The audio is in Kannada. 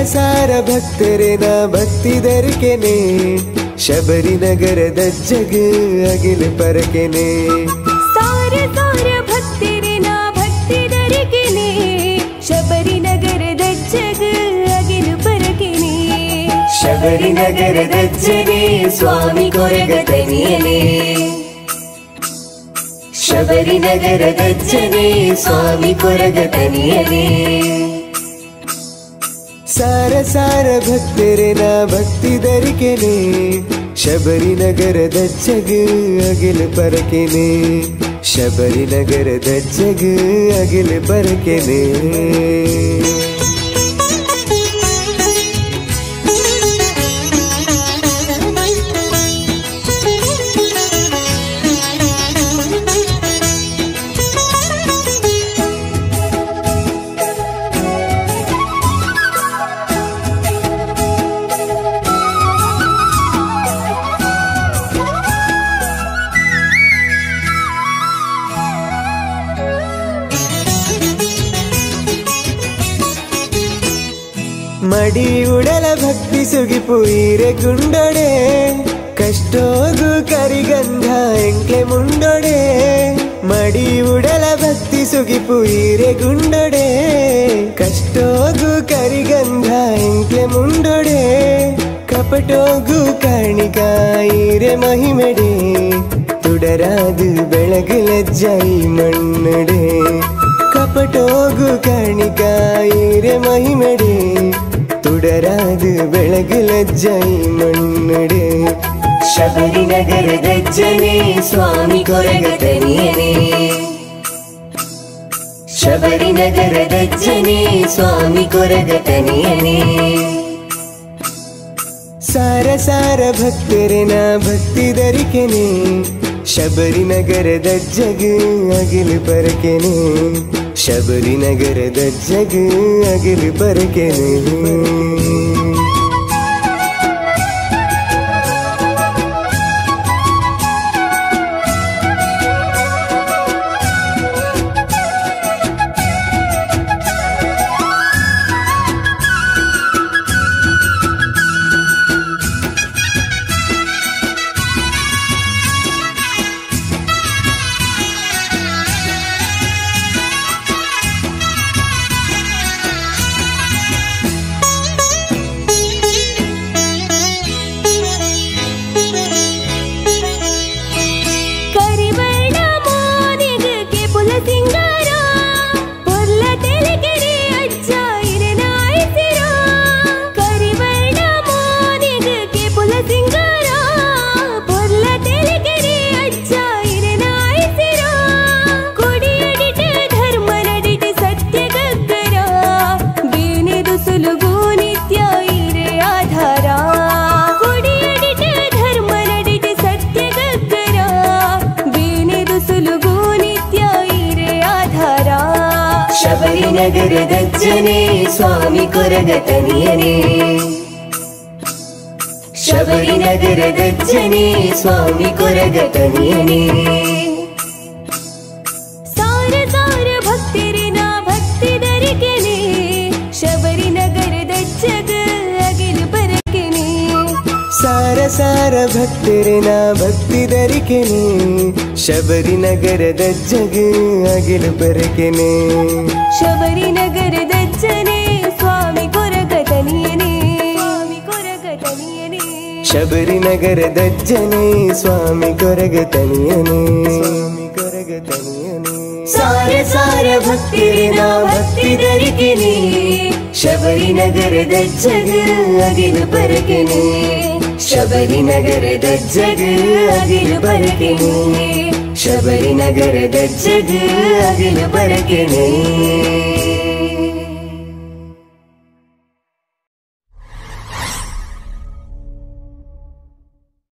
ಸಾರ ಭಕ್ತರೇನ ಭಕ್ತಿದರಿಕೆನೆ ಶಬರಿ ನಗರದ ಜಗ ಅಗಿಲ ಪರಕೆನೆ ಸಾರ ಸಾರ ಭಕ್ತರೇನ ಭಕ್ತಿದರಿಕೆನೆ ಶಬರಿ ನಗರದ ಜಗ ಅಗಿಲ ಪರಕೆನೆ ಶಬರಿ ನಗರದ ಜನೆ ಸ್ವಾಮಿ ಕೊರಗತನಿಯನೆ ಶಬರಿ ನಗರದ ಜನೆ ಸ್ವಾಮಿ ಕೊರಗತನಿಯನೆ ಸಾರ ಸಾರ ಭಕ್ತರೇನ ಭಕ್ತಿದರಿಕೆನೆ ಶಬರಿ ನಗರದ ಜಗ ಅಗಿಲ ಪರಕೆನೆ ಶಬರಿ ನಗರದ ಜಗ ಅಗಿಲ ಪರಕೆನೆ ಮಡಿ ಉಡಲ ಭಕ್ತಿ ಸುಗಿಪು ಈರೆ ಗುಂಡೊಡೆ ಕಷ್ಟೋಗು ಕರಿಗಂಧ ಎಂಕ್ಲೆ ಮುಂಡೊಡೆ ಮಡಿ ಉಡಲ ಭಕ್ತಿ ಸುಗಿಪು ಈರೆ ಗುಂಡೊಡೆ ಕಷ್ಟೋಗು ಕರಿಗಂಧ ಎಂಕ್ಲೆ ಮುಂಡೊಡೆ ಕಪಟೋಗು ಕಾಣಿಕ ಈರೆ ಮಹಿಮೆಡೆ ತುಡರಾದು ಬೆಳಗು ಲಜ್ಜಾಯಿ ಮಣ್ಣಡೆ ಕಪಟೋಗು ಕಾಣಿಕ ಈರೆ ಮಹಿಮೆಡೆ ತುಡರಾದು ಬೆಳಗು ಲಜ್ಜಾಯಿ ಮಣ್ಣಡೆ ಶಬರಿ ನಗರದ ಜನೆ ಸ್ವಾಮಿ ಕೊರಗತನಿಯನೆ ಶಬರಿ ನಗರದ ಜನೆ ಸ್ವಾಮಿ ಕೊರಗತನಿಯನೆ ಸಾರ ಸಾರ ಭಕ್ತರೇನ ಭಕ್ತಿದರಿಕೆನೆ ಶಬರಿ ನಗರದ ಜಗ ಅಗಿಲ ಪರಕೆನೆ ಶಬರಿ ನಗರದ ಜಗ ಅಗಿಲ ಪರಕೆನೆ ಶಬರಿ ನಗರದ ಜನೆ ಸ್ವಾಮಿ ಕೊರಗತನಿಯನೆ ಶಬರಿ ನಗರದ ಜನೆ ಸ್ವಾಮಿ ಕೊರಗತನಿಯನೆ ಸಾರ ಸಾರ ಭಕ್ತರೇನ ಭಕ್ತಿದರಿಕೆನೆ ಶಬರಿ ನಗರದ ಜಗ ಅಗಿಲ ಪರಕೆನೆ ಸಾರ ಸಾರ ಭಕ್ತರೇನ ಭಕ್ತಿದರಿಕೆನೆ ಶಬರಿ ನಗರದ ಜಗ ಅಗಿಲ ಪರಕೆನೆ ಶಬರಿ ನಗರದ ಜನೆ ಸ್ವಾಮಿ ಕೊರಗತನಿಯನೆ ಸ್ವಾಮಿ ಕೊರಗತನಿಯನೆ ಶಬರಿ ನಗರದ ಜನೆ ಸ್ವಾಮಿ ಕೊರಗತನಿಯನೆ ಸ್ವಾಮಿ ಕೊರಗತನಿಯನೆ ಸಾರ ಸಾರ ಭಕ್ತರೇನ ಭಕ್ತಿದರಿಕೆನೆ ಶಬರಿ ನಗರದ ಜಗ ಅಗಿಲ ಪರಕೆನೆ ಶಬರಿ ನಗರದ ಜಗ ಅಗಿಲ ಪರಕೆನೆ ಶಬರಿ ನಗರದ ಜಗ ಅಗಿಲ ಪರಕೆನೆ